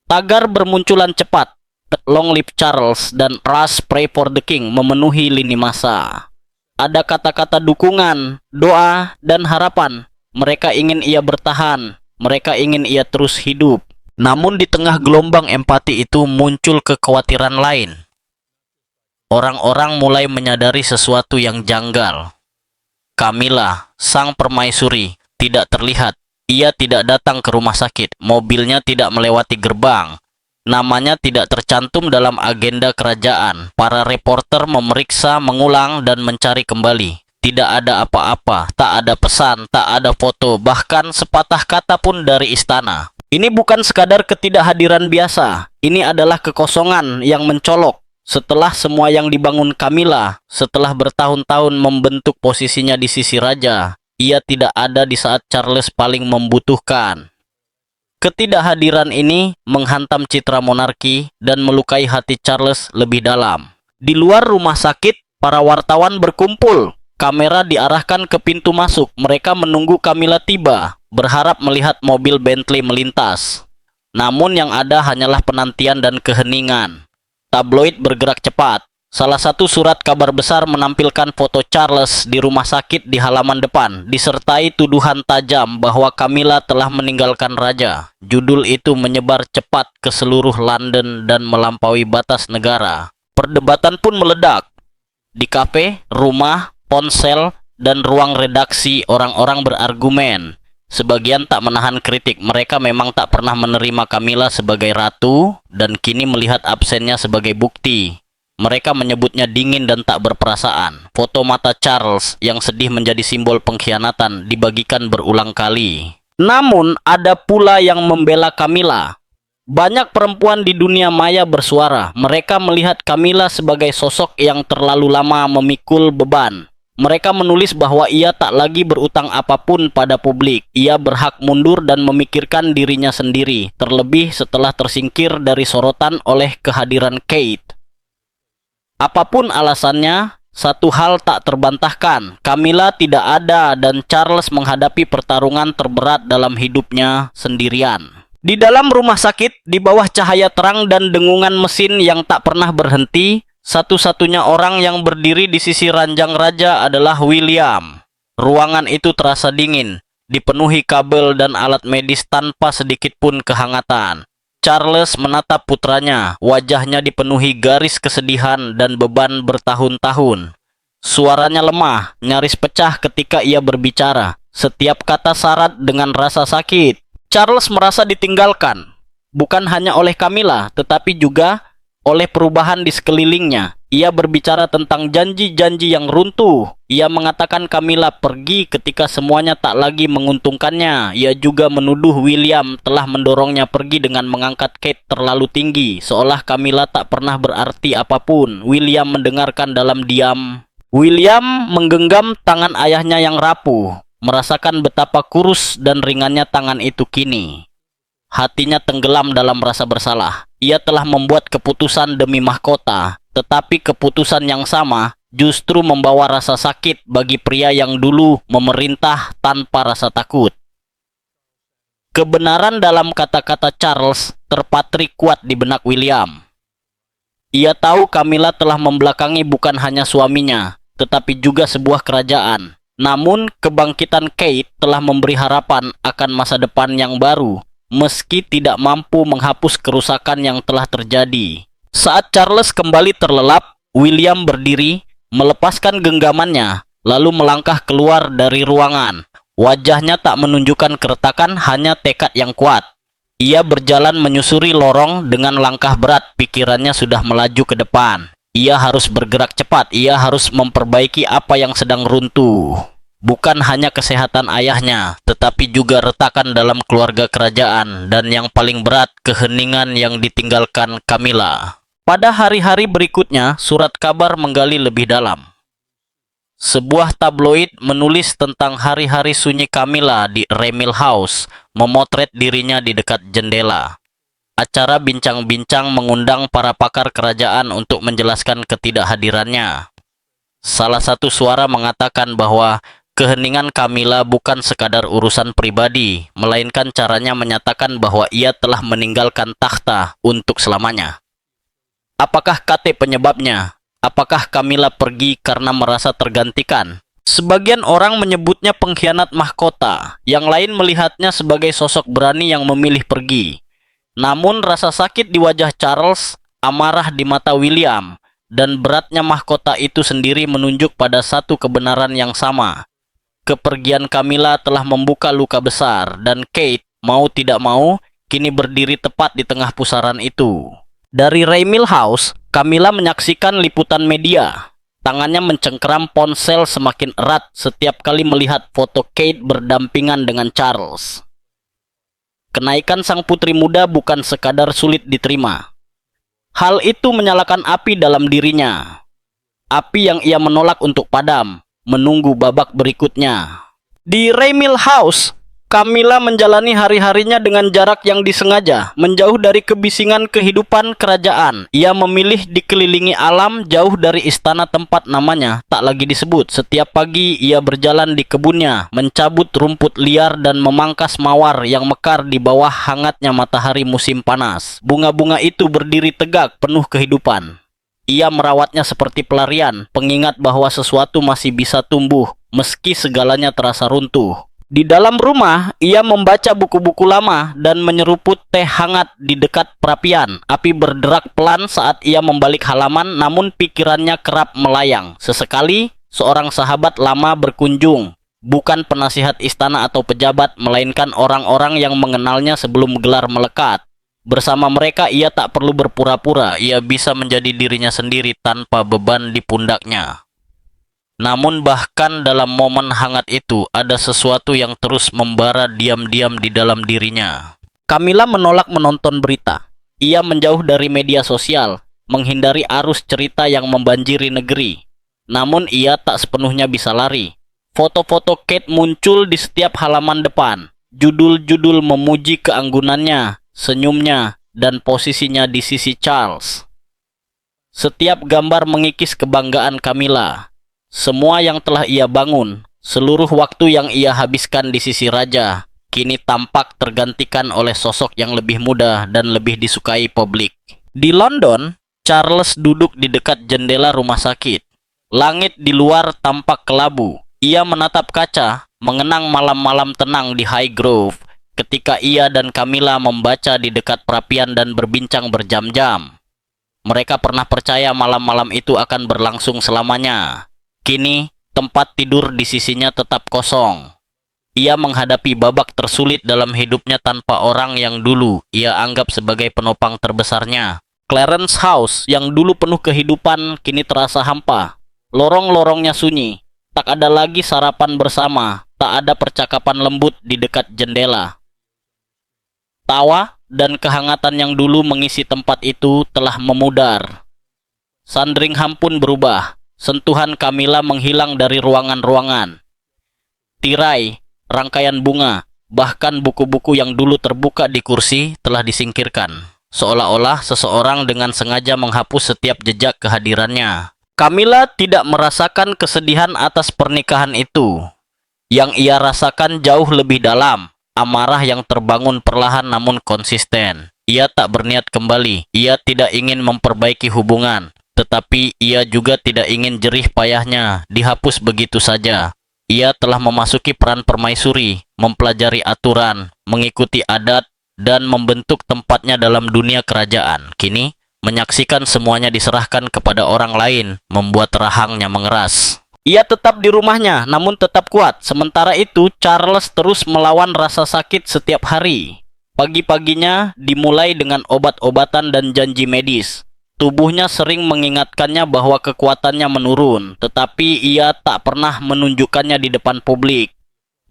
Tagar bermunculan cepat, Long Live Charles dan Rush Pray for the King memenuhi lini masa. Ada kata-kata dukungan, doa, dan harapan. Mereka ingin ia bertahan, mereka ingin ia terus hidup. Namun di tengah gelombang empati itu muncul kekhawatiran lain. Orang-orang mulai menyadari sesuatu yang janggal. Camilla, sang permaisuri, tidak terlihat. Ia tidak datang ke rumah sakit, mobilnya tidak melewati gerbang. Namanya tidak tercantum dalam agenda kerajaan. Para reporter memeriksa, mengulang, dan mencari kembali. Tidak ada apa-apa, tak ada pesan, tak ada foto, bahkan sepatah kata pun dari istana. Ini bukan sekadar ketidakhadiran biasa, ini adalah kekosongan yang mencolok. Setelah semua yang dibangun Camilla, setelah bertahun-tahun membentuk posisinya di sisi raja, ia tidak ada di saat Charles paling membutuhkan. Ketidakhadiran ini menghantam citra monarki dan melukai hati Charles lebih dalam. Di luar rumah sakit, para wartawan berkumpul. Kamera diarahkan ke pintu masuk. Mereka menunggu Camilla tiba, berharap melihat mobil Bentley melintas. Namun yang ada hanyalah penantian dan keheningan. Tabloid bergerak cepat. Salah satu surat kabar besar menampilkan foto Charles di rumah sakit di halaman depan, disertai tuduhan tajam bahwa Camilla telah meninggalkan raja. Judul itu menyebar cepat ke seluruh London dan melampaui batas negara. Perdebatan pun meledak. Di kafe, rumah, ponsel, dan ruang redaksi orang-orang berargumen. Sebagian tak menahan kritik, mereka memang tak pernah menerima Camilla sebagai ratu dan kini melihat absennya sebagai bukti. Mereka menyebutnya dingin dan tak berperasaan. Foto mata Charles yang sedih menjadi simbol pengkhianatan dibagikan berulang kali. Namun ada pula yang membela Camilla. Banyak perempuan di dunia maya bersuara. Mereka melihat Camilla sebagai sosok yang terlalu lama memikul beban. Mereka menulis bahwa ia tak lagi berutang apapun pada publik. Ia berhak mundur dan memikirkan dirinya sendiri, terlebih setelah tersingkir dari sorotan oleh kehadiran Kate. Apapun alasannya, satu hal tak terbantahkan. Camilla tidak ada dan Charles menghadapi pertarungan terberat dalam hidupnya sendirian. Di dalam rumah sakit, di bawah cahaya terang dan dengungan mesin yang tak pernah berhenti, satu-satunya orang yang berdiri di sisi ranjang raja adalah William. Ruangan itu terasa dingin, dipenuhi kabel dan alat medis tanpa sedikit pun kehangatan. Charles menatap putranya, wajahnya dipenuhi garis kesedihan dan beban bertahun-tahun. Suaranya lemah, nyaris pecah ketika ia berbicara. Setiap kata syarat dengan rasa sakit. Charles merasa ditinggalkan, bukan hanya oleh Camilla, tetapi juga oleh perubahan di sekelilingnya. Ia berbicara tentang janji-janji yang runtuh. Ia mengatakan Camilla pergi ketika semuanya tak lagi menguntungkannya. Ia juga menuduh William telah mendorongnya pergi dengan mengangkat Kate terlalu tinggi, seolah Camilla tak pernah berarti apapun. William mendengarkan dalam diam. William menggenggam tangan ayahnya yang rapuh, merasakan betapa kurus dan ringannya tangan itu kini. Hatinya tenggelam dalam rasa bersalah. Ia telah membuat keputusan demi mahkota, tetapi keputusan yang sama justru membawa rasa sakit bagi pria yang dulu memerintah tanpa rasa takut. Kebenaran dalam kata-kata Charles terpatri kuat di benak William. Ia tahu Camilla telah membelakangi bukan hanya suaminya, tetapi juga sebuah kerajaan. Namun, kebangkitan Kate telah memberi harapan akan masa depan yang baru, meski tidak mampu menghapus kerusakan yang telah terjadi. Saat Charles kembali terlelap, William berdiri, melepaskan genggamannya, lalu melangkah keluar dari ruangan. Wajahnya tak menunjukkan keretakan, hanya tekad yang kuat. Ia berjalan menyusuri lorong dengan langkah berat, pikirannya sudah melaju ke depan. Ia harus bergerak cepat, ia harus memperbaiki apa yang sedang runtuh. Bukan hanya kesehatan ayahnya, tetapi juga retakan dalam keluarga kerajaan dan yang paling berat, keheningan yang ditinggalkan Camilla. Pada hari-hari berikutnya, surat kabar menggali lebih dalam. Sebuah tabloid menulis tentang hari-hari sunyi Camilla di Remil House, memotret dirinya di dekat jendela. Acara bincang-bincang mengundang para pakar kerajaan untuk menjelaskan ketidakhadirannya. Salah satu suara mengatakan bahwa keheningan Camilla bukan sekadar urusan pribadi, melainkan caranya menyatakan bahwa ia telah meninggalkan takhta untuk selamanya. Apakah KT penyebabnya? Apakah Camilla pergi karena merasa tergantikan? Sebagian orang menyebutnya pengkhianat mahkota, yang lain melihatnya sebagai sosok berani yang memilih pergi. Namun rasa sakit di wajah Charles, amarah di mata William, dan beratnya mahkota itu sendiri menunjuk pada satu kebenaran yang sama. Kepergian Camilla telah membuka luka besar, dan Kate, mau tidak mau, kini berdiri tepat di tengah pusaran itu. Dari Remil House, Camilla menyaksikan liputan media. Tangannya mencengkeram ponsel semakin erat setiap kali melihat foto Kate berdampingan dengan Charles. Kenaikan sang putri muda bukan sekadar sulit diterima. Hal itu menyalakan api dalam dirinya. Api yang ia menolak untuk padam, menunggu babak berikutnya. Di Remil House, Camilla menjalani hari-harinya dengan jarak yang disengaja, menjauh dari kebisingan kehidupan kerajaan. Ia memilih dikelilingi alam, jauh dari istana tempat namanya tak lagi disebut. Setiap pagi ia berjalan di kebunnya, mencabut rumput liar dan memangkas mawar yang mekar di bawah hangatnya matahari musim panas. Bunga-bunga itu berdiri tegak, penuh kehidupan. Ia merawatnya seperti pelarian, pengingat bahwa sesuatu masih bisa tumbuh, meski segalanya terasa runtuh. Di dalam rumah, ia membaca buku-buku lama dan menyeruput teh hangat di dekat perapian. Api berderak pelan saat ia membalik halaman, namun pikirannya kerap melayang. Sesekali, seorang sahabat lama berkunjung. Bukan penasihat istana atau pejabat, melainkan orang-orang yang mengenalnya sebelum gelar melekat. Bersama mereka, ia tak perlu berpura-pura. Ia bisa menjadi dirinya sendiri tanpa beban di pundaknya. Namun bahkan dalam momen hangat itu, ada sesuatu yang terus membara diam-diam di dalam dirinya. Camilla menolak menonton berita. Ia menjauh dari media sosial, menghindari arus cerita yang membanjiri negeri. Namun ia tak sepenuhnya bisa lari. Foto-foto Kate muncul di setiap halaman depan. Judul-judul memuji keanggunannya, senyumnya, dan posisinya di sisi Charles. Setiap gambar mengikis kebanggaan Camilla. Semua yang telah ia bangun, seluruh waktu yang ia habiskan di sisi raja, kini tampak tergantikan oleh sosok yang lebih muda dan lebih disukai publik. Di London, Charles duduk di dekat jendela rumah sakit. Langit di luar tampak kelabu. Ia menatap kaca, mengenang malam-malam tenang di Highgrove, ketika ia dan Camilla membaca di dekat perapian dan berbincang berjam-jam. Mereka pernah percaya malam-malam itu akan berlangsung selamanya. Kini, tempat tidur di sisinya tetap kosong. Ia menghadapi babak tersulit dalam hidupnya tanpa orang yang dulu ia anggap sebagai penopang terbesarnya. Clarence House yang dulu penuh kehidupan kini terasa hampa. Lorong-lorongnya sunyi. Tak ada lagi sarapan bersama. Tak ada percakapan lembut di dekat jendela. Tawa dan kehangatan yang dulu mengisi tempat itu telah memudar. Sandringham pun berubah. Sentuhan Camilla menghilang dari ruangan-ruangan. Tirai, rangkaian bunga, bahkan buku-buku yang dulu terbuka di kursi telah disingkirkan. Seolah-olah seseorang dengan sengaja menghapus setiap jejak kehadirannya. Camilla tidak merasakan kesedihan atas pernikahan itu. Yang ia rasakan jauh lebih dalam, amarah yang terbangun perlahan namun konsisten. Ia tak berniat kembali, ia tidak ingin memperbaiki hubungan. Tetapi ia juga tidak ingin jerih payahnya dihapus begitu saja. Ia telah memasuki peran permaisuri, mempelajari aturan, mengikuti adat, dan membentuk tempatnya dalam dunia kerajaan. Kini, menyaksikan semuanya diserahkan kepada orang lain, membuat rahangnya mengeras. Ia tetap di rumahnya, namun tetap kuat. Sementara itu, Charles terus melawan rasa sakit setiap hari. Pagi-paginya dimulai dengan obat-obatan dan janji medis. Tubuhnya sering mengingatkannya bahwa kekuatannya menurun, tetapi ia tak pernah menunjukkannya di depan publik.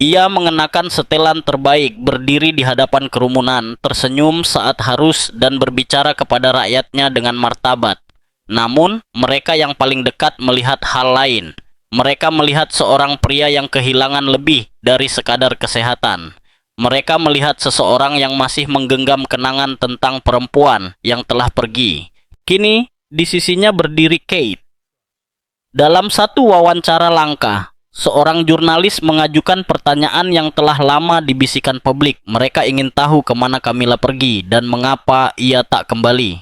Ia mengenakan setelan terbaik, berdiri di hadapan kerumunan, tersenyum saat harus dan berbicara kepada rakyatnya dengan martabat. Namun, mereka yang paling dekat melihat hal lain. Mereka melihat seorang pria yang kehilangan lebih dari sekadar kesehatan. Mereka melihat seseorang yang masih menggenggam kenangan tentang perempuan yang telah pergi. Kini, di sisinya berdiri Kate. Dalam satu wawancara langka, seorang jurnalis mengajukan pertanyaan yang telah lama dibisikkan publik. Mereka ingin tahu kemana Camilla pergi dan mengapa ia tak kembali.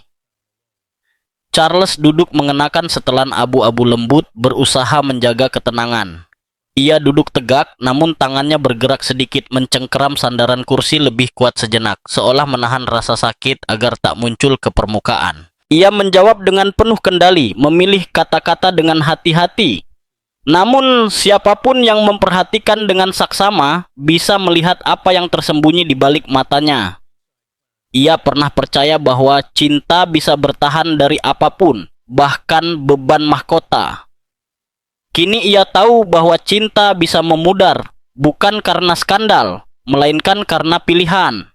Charles duduk mengenakan setelan abu-abu lembut, berusaha menjaga ketenangan. Ia duduk tegak, namun tangannya bergerak sedikit mencengkeram sandaran kursi lebih kuat sejenak, seolah menahan rasa sakit agar tak muncul ke permukaan. Ia menjawab dengan penuh kendali, memilih kata-kata dengan hati-hati. Namun, siapapun yang memperhatikan dengan saksama bisa melihat apa yang tersembunyi di balik matanya. Ia pernah percaya bahwa cinta bisa bertahan dari apapun, bahkan beban mahkota. Kini ia tahu bahwa cinta bisa memudar, bukan karena skandal, melainkan karena pilihan.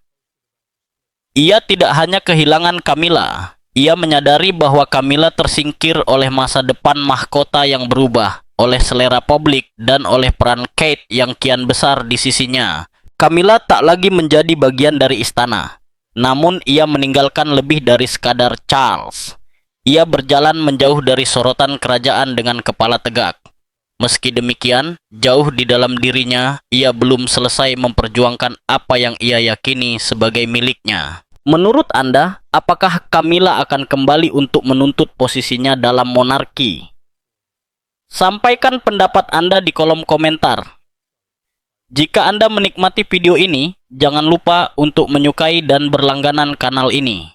Ia tidak hanya kehilangan Camilla, ia menyadari bahwa Camilla tersingkir oleh masa depan mahkota yang berubah, oleh selera publik, dan oleh peran Kate yang kian besar di sisinya. Camilla tak lagi menjadi bagian dari istana, namun ia meninggalkan lebih dari sekadar Charles. Ia berjalan menjauh dari sorotan kerajaan dengan kepala tegak. Meski demikian, jauh di dalam dirinya, ia belum selesai memperjuangkan apa yang ia yakini sebagai miliknya. Menurut Anda, apakah Camilla akan kembali untuk menuntut posisinya dalam monarki? Sampaikan pendapat Anda di kolom komentar. Jika Anda menikmati video ini, jangan lupa untuk menyukai dan berlangganan kanal ini.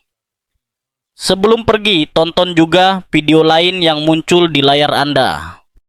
Sebelum pergi, tonton juga video lain yang muncul di layar Anda.